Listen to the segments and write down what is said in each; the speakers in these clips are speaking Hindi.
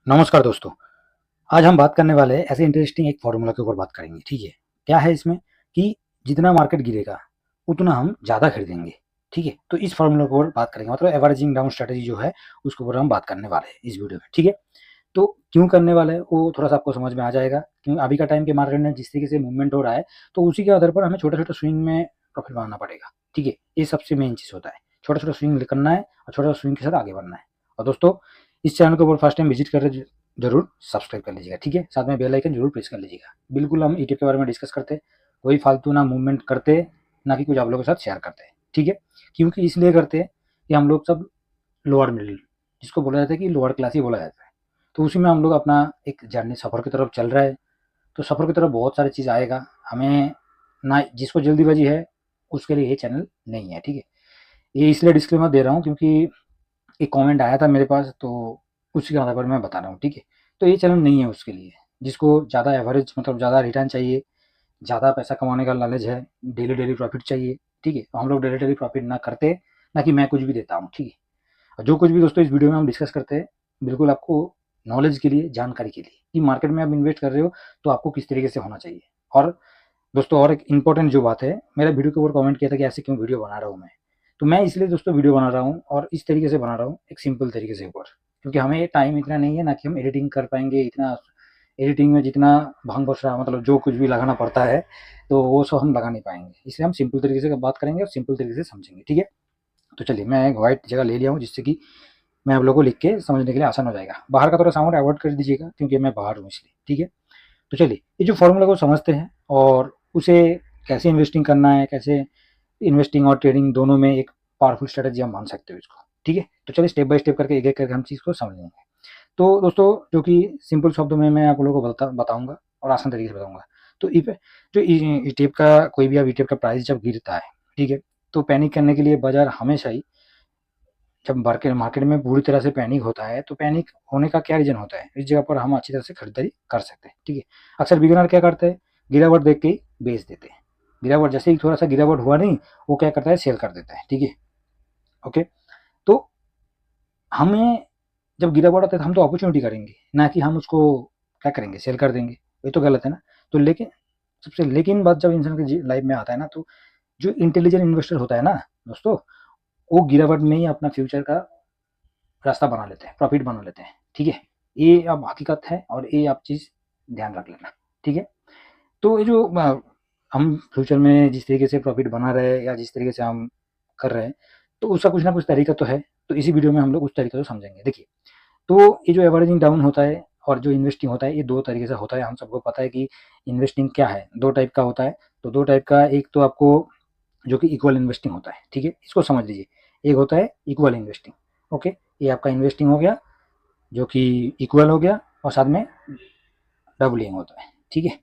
नमस्कार दोस्तों। आज हम बात करने वाले हैं ऐसे इंटरेस्टिंग एक फार्मूला के ऊपर बात करेंगे। ठीक है, क्या है इसमें कि जितना मार्केट गिरेगा उतना हम ज़्यादा खरीदेंगे। ठीक है, तो इस फार्मूला के ऊपर बात करेंगे, मतलब एवरेजिंग डाउन स्ट्रेटजी जो है उसके ऊपर हम बात करने वाले हैं इस वीडियो में। ठीक है, तो क्यों करने वाले हैं वो थोड़ा सा आपको समझ में आ जाएगा, क्योंकि अभी का टाइम के मार्केट में जिस तरीके से मूवमेंट हो रहा है तो उसी के आधार पर हमें छोटे छोटे स्विंग में प्रॉफिट बनाना पड़ेगा। ठीक है, ये सबसे मेन चीज़ होता है, छोटा छोटा स्विंग करना है और छोटा छोटा स्विंग के साथ आगे बढ़ना है। और दोस्तों, इस चैनल के ऊपर फर्स्ट टाइम विजिट कर रहे जरूर सब्सक्राइब कर लीजिएगा। ठीक है, साथ में बेल आइकन जरूर प्रेस कर लीजिएगा। बिल्कुल हम ईटीएफ के बारे में डिस्कस करते, कोई फालतू ना मूवमेंट करते, ना कि कुछ आप लोगों के साथ शेयर करते हैं। ठीक है, क्योंकि इसलिए करते हैं कि हम लोग सब लोअर मिडिल, जिसको बोला जाता है कि लोअर क्लास ही बोला जाता है, तो उसी में हम लोग अपना एक जर्नी सफ़र की तरफ चल रहा है। तो सफ़र की तरफ बहुत सारी चीज़ आएगा हमें, ना जिसको जल्दीबाजी है उसके लिए ये चैनल नहीं है। ठीक है, ये इसलिए डिस्क्लेमर दे रहा हूँ क्योंकि एक कमेंट आया था मेरे पास, तो उसी के आधार पर मैं बता रहा हूँ। ठीक है, तो ये चैनल नहीं है उसके लिए जिसको ज़्यादा एवरेज, मतलब ज़्यादा रिटर्न चाहिए, ज़्यादा पैसा कमाने का लालच है, डेली डेली प्रॉफिट चाहिए। ठीक है, तो हम लोग डेली डेली प्रॉफिट ना करते, ना कि मैं कुछ भी देता हूँ। ठीक है, और जो कुछ भी दोस्तों इस वीडियो में हम डिस्कस करते हैं बिल्कुल आपको नॉलेज के लिए, जानकारी के लिए, कि मार्केट में आप इन्वेस्ट कर रहे हो तो आपको किस तरीके से होना चाहिए। और दोस्तों, और एक इम्पोर्टेंट जो बात है, मेरा वीडियो के ऊपर कमेंट किया था कि ऐसे क्यों वीडियो बना रहा हूँ मैं, तो मैं इसलिए दोस्तों वीडियो बना रहा हूँ और इस तरीके से बना रहा हूँ, एक सिंपल तरीके से ऊपर, क्योंकि हमें टाइम इतना नहीं है ना कि हम एडिटिंग कर पाएंगे। इतना एडिटिंग में जितना भांग बसरा, मतलब जो कुछ भी लगाना पड़ता है तो वो सब हम लगा नहीं पाएंगे, इसलिए हम सिंपल तरीके से बात करेंगे और सिंपल तरीके से समझेंगे। ठीक है, तो चलिए मैं एक वाइट जगह ले लिया हूँ जिससे कि मैं आप लोगों को लिख के समझने के लिए आसान हो जाएगा। बाहर का थोड़ा साउंड अवॉइड कर दीजिएगा क्योंकि मैं बाहर हूँ इसलिए। ठीक है, तो चलिए ये जो फॉर्मूला को समझते हैं और उसे कैसे इन्वेस्टिंग करना है, कैसे इन्वेस्टिंग और ट्रेडिंग दोनों में एक पावरफुल स्ट्रेटजी हम मान सकते हो इसको। ठीक है, तो चलिए स्टेप बाय स्टेप करके एक एक करके हम चीज़ को समझ लेंगे। तो दोस्तों, जो कि सिंपल शब्दों में मैं आप लोगों को बताऊंगा और आसान तरीके से बताऊंगा। तो इफ जो ईटीएफ का, कोई भी आप ईटीएफ का प्राइस जब गिरता है, ठीक है, तो पैनिक करने के लिए बाजार हमेशा ही, जब मार्केट में पूरी तरह से पैनिक होता है तो पैनिक होने का क्या रीजन होता है, इस जगह पर हम अच्छी तरह से खरीदारी कर सकते हैं। ठीक है, अक्सर बिगिनर क्या करते हैं, गिरावट देख के ही बेच देते हैं। गिरावट जैसे ही थोड़ा सा गिरावट हुआ नहीं, वो क्या करता है, सेल कर देता है। ठीक है, ओके, तो हमें जब गिरावट आता है तो हम तो अपॉर्चुनिटी करेंगे, ना कि हम उसको क्या करेंगे, सेल कर देंगे। ये तो गलत है ना। तो लेकिन सबसे लेकिन बात जब इंसान की लाइफ में आता है ना, तो जो इंटेलिजेंट इन्वेस्टर होता है ना दोस्तों, वो गिरावट में ही अपना फ्यूचर का रास्ता बना लेते हैं, प्रॉफिट बना लेते हैं। ठीक है, ये अब हकीकत है और ये आप चीज़ ध्यान रख लेना। ठीक है, तो ये जो हम फ्यूचर में जिस तरीके से प्रॉफिट बना रहे हैं या जिस तरीके से हम कर रहे हैं, तो उसका कुछ ना कुछ तरीका तो है। तो इसी वीडियो में हम लोग उस तरीके से समझेंगे। देखिए, तो ये जो एवरेजिंग डाउन होता है और जो इन्वेस्टिंग होता है, ये दो तरीके से होता है। हम सबको पता है कि इन्वेस्टिंग क्या है, दो टाइप का होता है। तो दो टाइप का, एक तो आपको जो कि इक्वल इन्वेस्टिंग होता है। ठीक है, इसको समझ लीजिए। एक होता है इक्वल इन्वेस्टिंग, ओके, ये आपका इन्वेस्टिंग हो गया जो कि इक्वल हो गया, और साथ में डबलिंग होता है। ठीक है,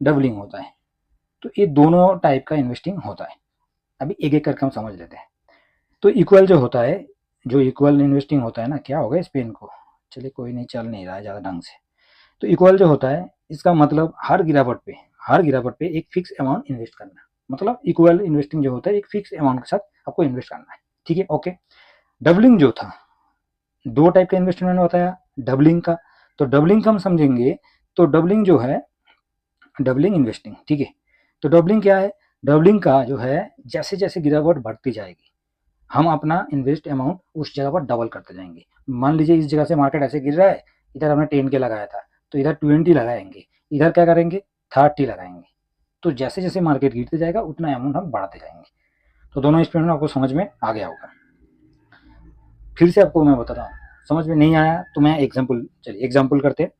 डबलिंग होता है। तो ये दोनों टाइप का इन्वेस्टिंग होता है। अभी एक एक करके हम समझ लेते हैं। तो इक्वल जो होता है, जो इक्वल इन्वेस्टिंग होता है ना, क्या होगा इस पेन को, चलिए कोई नहीं, चल नहीं रहा है ज़्यादा ढंग से। तो इक्वल जो होता है, इसका मतलब हर गिरावट पे एक फिक्स अमाउंट इन्वेस्ट करना। मतलब इक्वल इन्वेस्टिंग जो होता है, एक फिक्स अमाउंट के साथ आपको इन्वेस्ट करना है। ठीक है, ओके। डबलिंग जो था, दो टाइप का इन्वेस्टमेंट बताया डबलिंग का। तो डबलिंग का हम समझेंगे, तो डबलिंग जो है, डबलिंग इन्वेस्टिंग। ठीक है, तो डबलिंग क्या है, डबलिंग का जो है, जैसे जैसे गिरावट बढ़ती जाएगी हम अपना इन्वेस्ट अमाउंट उस जगह पर डबल करते जाएंगे। मान लीजिए इस जगह से मार्केट ऐसे गिर रहा है, इधर हमने 10 के लगाया था, तो इधर 20 लगाएंगे, इधर क्या करेंगे, 30 लगाएंगे। तो जैसे जैसे मार्केट गिरते जाएगा उतना अमाउंट हम बढ़ाते जाएंगे। तो दोनों इंस्ट्रूमेंट आपको समझ में आ गया होगा। फिर से आपको मैं बता रहा हूँ, समझ में नहीं आया तो मैं एग्जाम्पल, चलिए एग्जाम्पल करते हैं।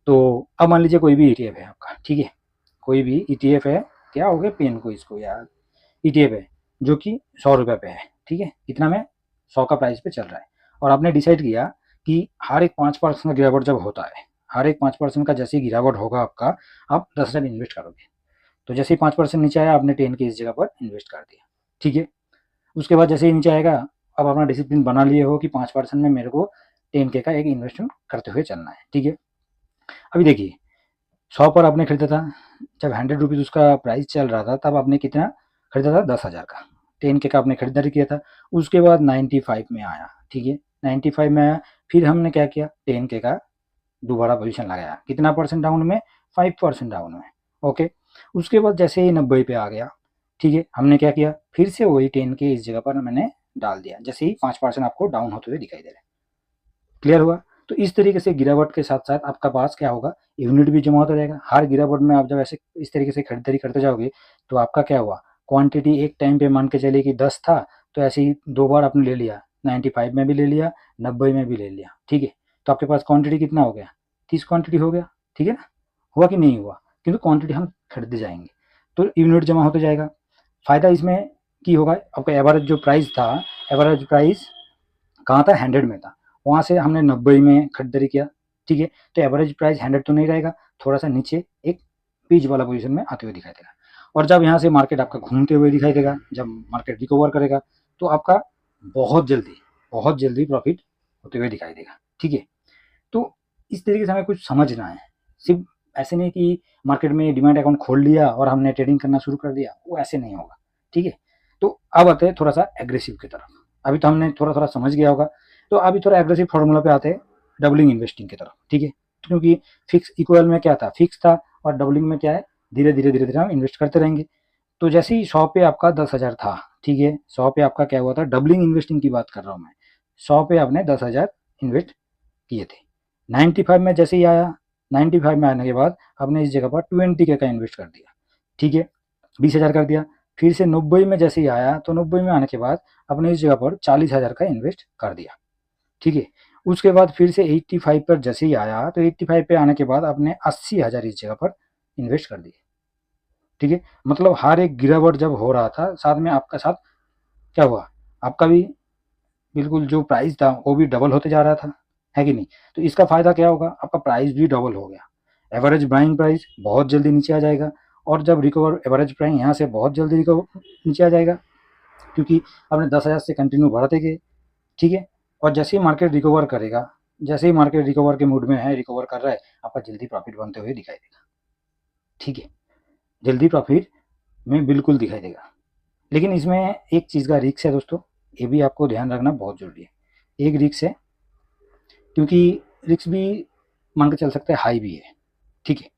तो अब मान लीजिए कोई भी ईटीएफ है आपका, ठीक है, कोई भी ईटीएफ है, क्या हो गया पेन को इसको यार, ईटीएफ है जो कि 100 रुपये पे है। ठीक है, कितना में, 100 का प्राइस पे चल रहा है। और आपने डिसाइड किया कि हर एक 5% का गिरावट जब होता है, हर एक 5% का जैसे ही गिरावट होगा आपका, आप 10,000 इन्वेस्ट करोगे। तो जैसे ही 5% नीचे आया, आपने 10 के इस जगह पर इन्वेस्ट कर दिया। ठीक है, उसके बाद जैसे ही नीचे आएगा, अब अपना डिसिप्लिन बना लिए हो कि 5% में मेरे को 10 के का एक इन्वेस्टमेंट करते हुए चलना है। ठीक है, अभी देखिए, 100 पर आपने खरीदा था, जब 100 रुपीज़ उसका प्राइस चल रहा था, तब आपने कितना खरीदा था, 10,000 का, 10 के का आपने खरीदारी किया था। उसके बाद 95 में आया। ठीक है, 95 में आया, फिर हमने क्या किया, 10 के का दोबारा पोजीशन लगाया, कितना परसेंट डाउन में, 5% डाउन में। ओके, उसके बाद जैसे ही 90 पे आ गया, ठीक है, हमने क्या किया, फिर से वही 10 के इस जगह पर मैंने डाल दिया, जैसे ही 5% आपको डाउन होते हुए दिखाई दे रहा है। क्लियर हुआ? तो इस तरीके से गिरावट के साथ साथ आपका पास क्या होगा, यूनिट भी जमा होता रहेगा। हर गिरावट में आप जब ऐसे इस तरीके से खरीदारी करते जाओगे तो आपका क्या हुआ, क्वांटिटी एक टाइम पे मान के चलिए कि 10 था, तो ऐसे ही 2 बार आपने ले लिया, 95 में भी ले लिया, 90 में भी ले लिया, ठीक है, तो आपके पास क्वांटिटी कितना हो गया, 30 क्वांटिटी हो गया, ठीक है ना? हुआ कि नहीं हुआ? क्योंकि क्वांटिटी हम खरीदते जाएंगे तो यूनिट जमा होते जाएगा। फायदा इसमें की होगा, आपका एवरेज जो प्राइस था, एवरेज प्राइस कहाँ था, 100 में था, वहाँ से हमने 90 में खरीदारी किया, ठीक है, तो एवरेज प्राइस 100 तो नहीं रहेगा, थोड़ा सा नीचे एक बीच वाला पोजीशन में आते हुए दिखाई देगा। और जब यहाँ से मार्केट आपका घूमते हुए दिखाई देगा, जब मार्केट रिकवर करेगा, तो आपका बहुत जल्दी प्रॉफिट होते हुए दिखाई देगा, ठीक है। तो इस तरीके से हमें कुछ समझना है, सिर्फ ऐसे नहीं कि मार्केट में डिमैट अकाउंट खोल लिया और हमने ट्रेडिंग करना शुरू कर दिया, वो ऐसे नहीं होगा, ठीक है। तो अब आते हैं थोड़ा सा एग्रेसिव की तरफ। अभी तो हमने थोड़ा थोड़ा समझ गया होगा, तो अभी थोड़ा एग्रेसिव फार्मूला पे आते हैं, डबलिंग इन्वेस्टिंग की तरफ, ठीक है। क्योंकि फिक्स इक्वल में क्या था, फिक्स था, और डबलिंग में क्या है, धीरे धीरे धीरे धीरे हम इन्वेस्ट करते रहेंगे। तो जैसे ही 100 पे आपका 10,000 था, ठीक है, 100 पे आपका क्या हुआ था, डबलिंग इन्वेस्टिंग की बात कर रहा हूँ मैं, 100 पे आपने 10,000 इन्वेस्ट किए थे। 95 में जैसे ही आया, 95 में आने के बाद आपने इस जगह पर 20 के का इन्वेस्ट कर दिया, ठीक है, 20,000 कर दिया। फिर से 90 में जैसे ही आया, तो 90 में आने के बाद आपने इस जगह पर 40,000 का इन्वेस्ट कर दिया, ठीक है। उसके बाद फिर से 85 पर जैसे ही आया, तो 85 पे आने के बाद आपने 80,000 इस जगह पर इन्वेस्ट कर दिए, ठीक है। मतलब हर एक गिरावट जब हो रहा था, साथ में आपका साथ क्या हुआ, आपका भी बिल्कुल जो प्राइस था वो भी डबल होते जा रहा था, है कि नहीं? तो इसका फायदा क्या होगा, आपका प्राइस भी डबल हो गया, एवरेज बाइंग प्राइस बहुत जल्दी नीचे आ जाएगा, और जब रिकवर एवरेज प्राइस यहाँ से बहुत जल्दी रिकवर नीचे आ जाएगा, क्योंकि आपने 10,000 से कंटिन्यू बढ़ाते गए, ठीक है। और जैसे ही मार्केट रिकवर करेगा, जैसे ही मार्केट रिकवर के मूड में है, रिकवर कर रहा है, आपका जल्दी प्रॉफिट बनते हुए दिखाई देगा, ठीक है, जल्दी प्रॉफिट में बिल्कुल दिखाई देगा। लेकिन इसमें एक चीज़ का रिस्क है दोस्तों, ये भी आपको ध्यान रखना बहुत ज़रूरी है। एक रिस्क है, क्योंकि रिस्क भी मान के चल सकते हैं हाई भी है, ठीक है।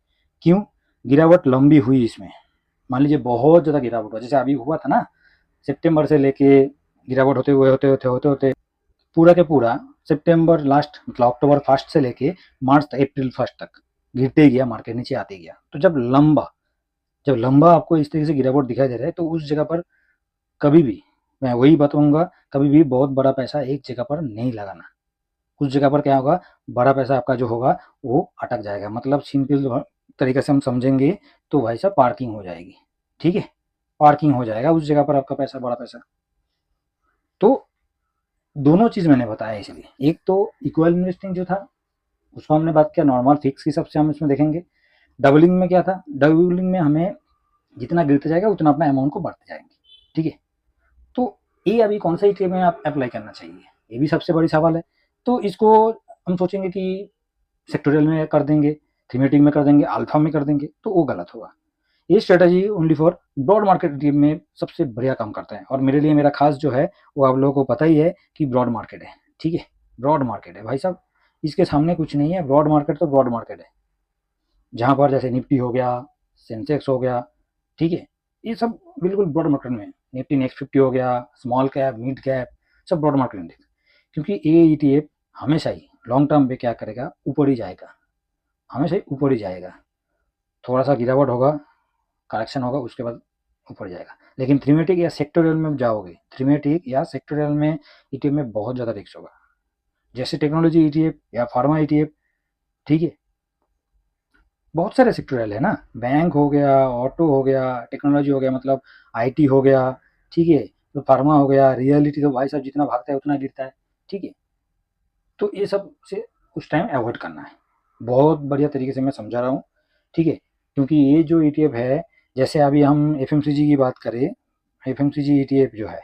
क्यों? गिरावट लंबी हुई इसमें, मान लीजिए बहुत ज़्यादा गिरावट हुआ, जैसे अभी हुआ था ना, सितंबर से लेके गिरावट होते हुए होते पूरा के पूरा सितंबर लास्ट, मतलब अक्टूबर फर्स्ट से लेके मार्च तक, अप्रैल फर्स्ट तक गिरते गया मार्केट, नीचे आते गया। तो जब लंबा आपको इस तरीके से गिरावट दिखाई दे रहा है, तो उस जगह पर कभी भी, मैं वही बताऊंगा, कभी भी बहुत बड़ा पैसा एक जगह पर नहीं लगाना। उस जगह पर क्या होगा, बड़ा पैसा आपका जो होगा वो अटक जाएगा, मतलब सिंपल तरीके से हम समझेंगे तो भाई साहब पार्किंग हो जाएगी, ठीक है, पार्किंग हो जाएगा उस जगह पर आपका पैसा, बड़ा पैसा। तो दोनों चीज़ मैंने बताया, इसलिए एक तो इक्वल इन्वेस्टिंग जो था उसको हमने बात किया, नॉर्मल फिक्स के हिसाब से हम इसमें देखेंगे। डबलिंग में क्या था, डबलिंग में हमें जितना गिरते जाएगा उतना अपना अमाउंट को बढ़ते जाएंगे, ठीक है। तो ये अभी कौन सा ईटीएफ में आप अप्लाई करना चाहिए, ये भी सबसे बड़ी सवाल है। तो इसको हम सोचेंगे कि सेक्टोरियल में कर देंगे, थीमेटिक में कर देंगे, अल्फा में कर देंगे, तो वो गलत होगा। ये strategy only for broad market team में सबसे बढ़िया काम करता है, और मेरे लिए मेरा खास जो है वो आप लोगों को पता ही है कि ब्रॉड मार्केट है, ठीक है, ब्रॉड मार्केट है भाई साहब, इसके सामने कुछ नहीं है। ब्रॉड मार्केट तो ब्रॉड मार्केट है, जहाँ पर जैसे निफ्टी हो गया, सेंसेक्स हो गया, ठीक है, ये सब बिल्कुल ब्रॉड मार्केट में, निफ्टी नेक्स्ट 50 हो गया, स्मॉल कैप, मिड कैप, सब ब्रॉड मार्केट इंडेक्स। क्योंकि ये ईटीएफ हमेशा ही लॉन्ग टर्म पे क्या करेगा, ऊपर ही जाएगा, हमेशा ही ऊपर ही जाएगा। थोड़ा सा गिरावट होगा, करेक्शन होगा, उसके बाद ऊपर जाएगा। लेकिन थीमेटिक या सेक्टोरियल में जाओगे, थीमेटिक या सेक्टोरियल में ईटीएफ में बहुत ज़्यादा रिस्क होगा, जैसे टेक्नोलॉजी ईटीएफ या फार्मा ईटीएफ, ठीक है, बहुत सारे सेक्टोरियल है ना, बैंक हो गया, ऑटो हो गया, टेक्नोलॉजी हो गया, मतलब आईटी हो गया, ठीक है, तो फार्मा हो गया, रियलिटी तो भाई साहब जितना भागता है उतना गिरता है, ठीक है। तो ये सब से उस टाइम अवॉइड करना है, बहुत बढ़िया तरीके से मैं समझा रहा हूँ, ठीक है। क्योंकि ये जो ईटीएफ है, जैसे अभी हम एफएमसीजी की बात करें, एफएमसीजी ईटीएफ जो है,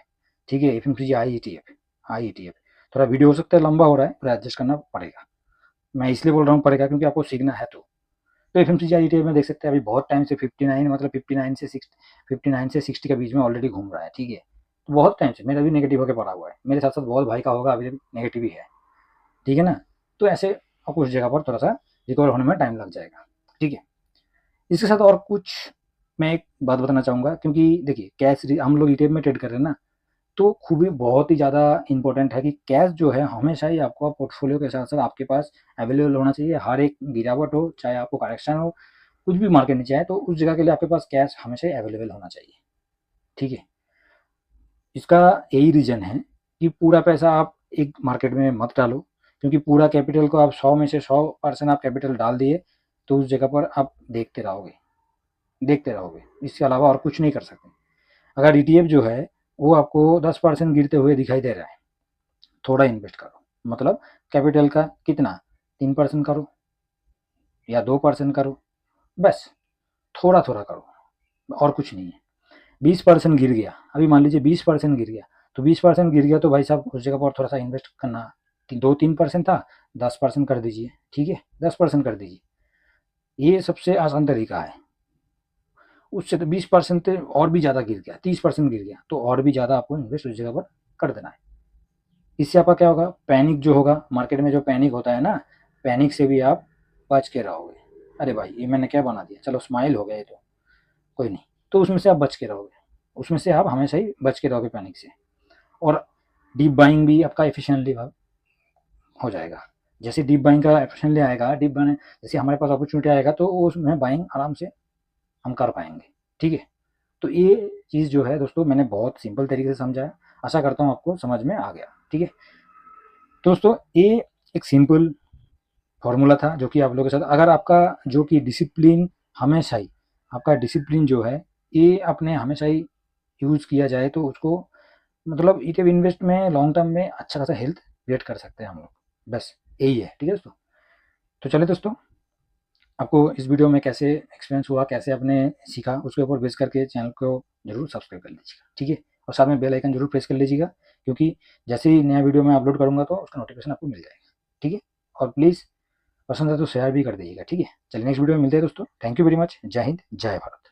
ठीक है, एफएमसीजी आई ईटीएफ थोड़ा वीडियो हो सकता है लंबा हो रहा है, थोड़ा एडजस्ट करना पड़ेगा। मैं इसलिए बोल रहा हूँ पड़ेगा क्योंकि आपको सीखना है। तो एफएमसीजी ईटीएफ में देख सकते हैं अभी बहुत टाइम से 59, मतलब 59 से 60 के बीच में ऑलरेडी घूम रहा है, ठीक है। तो बहुत टाइम से मेरा भी नेगेटिव होकर पड़ा हुआ है, मेरे साथ साथ बहुत भाई का होगा अभी नेगेटिव ही है, ठीक है ना। तो ऐसे आपको उस जगह पर थोड़ा सा रिकवर होने में टाइम लग जाएगा, ठीक है। इसके साथ और कुछ मैं एक बात बताना चाहूँगा, क्योंकि देखिए कैश हम लोग ईटीएफ में ट्रेड कर रहे हैं ना, तो खूबी बहुत ही ज़्यादा इंपॉर्टेंट है कि कैश जो है हमेशा ही आपको पोर्टफोलियो के साथ साथ आपके पास अवेलेबल होना चाहिए। हर एक गिरावट हो, चाहे आपको करेक्शन हो, कुछ भी मार्केट नीचे आए, तो उस जगह के लिए आपके पास कैश हमेशा ही अवेलेबल होना चाहिए, ठीक है। इसका यही रीज़न है कि पूरा पैसा आप एक मार्केट में मत डालो, क्योंकि पूरा कैपिटल को आप 100 में से 100% आप कैपिटल डाल दिए, तो उस जगह पर आप देखते रहोगे, इसके अलावा और कुछ नहीं कर सकते। अगर ईटीएफ जो है वो आपको 10% गिरते हुए दिखाई दे रहा है, थोड़ा इन्वेस्ट करो, मतलब कैपिटल का कितना 3% करो या 2% करो, बस थोड़ा थोड़ा करो और कुछ नहीं है। 20% गिर गया, अभी मान लीजिए 20% गिर गया, तो 20% गिर गया तो भाई साहब उस जगह पर थोड़ा सा इन्वेस्ट करना, 2-3% था, 10% कर दीजिए, ठीक है, 10% कर दीजिए, ये सबसे आसान तरीका है। उससे तो 20% और भी ज़्यादा गिर गया, 30% गिर गया, तो और भी ज़्यादा आपको इन्वेस्ट उस जगह पर कर देना है। इससे आपका क्या होगा, पैनिक जो होगा मार्केट में, जो पैनिक होता है ना, पैनिक से भी आप बच के रहोगे। अरे भाई ये मैंने क्या बना दिया, चलो स्माइल हो गया, ये तो कोई नहीं, तो उसमें से आप बच के रहोगे, उसमें से आप हमेशा ही बच के रहोगे पैनिक से। और डीप बाइंग भी आपका एफिशिएंटली हो जाएगा। जैसे डीप बाइंग का एफिशिएंटली आएगा, डीप बाइंग जैसे हमारे पास अपॉर्चुनिटी आएगा, तो उसमें बाइंग आराम से हम कर पाएंगे, ठीक है। तो ये चीज़ जो है दोस्तों मैंने बहुत सिंपल तरीके से समझाया, आशा करता हूँ आपको समझ में आ गया, ठीक है। तो दोस्तों ये एक सिंपल फॉर्मूला था जो कि आप लोगों के साथ, अगर आपका जो कि डिसिप्लिन हमेशा ही, आपका डिसिप्लिन जो है ये आपने हमेशा ही यूज़ किया जाए, तो उसको मतलब ईटीएफ इन्वेस्ट में लॉन्ग टर्म में अच्छा खासा हेल्थ वेट कर सकते हैं हम लोग, बस यही है, ठीक है दोस्तों। तो चलिए दोस्तों, आपको इस वीडियो में कैसे एक्सपीरियंस हुआ, कैसे आपने सीखा, उसके ऊपर बेस करके चैनल को जरूर सब्सक्राइब कर लीजिएगा, ठीक है। और साथ में बेल आइकन जरूर प्रेस कर लीजिएगा, क्योंकि जैसे ही नया वीडियो मैं अपलोड करूँगा तो उसका नोटिफिकेशन आपको मिल जाएगा, ठीक है। और प्लीज़ पसंद है तो शेयर भी कर दीजिएगा, ठीक है। चलिए नेक्स्ट वीडियो में मिलते हैं दोस्तों, थैंक यू वेरी मच, जय हिंद जय भारत।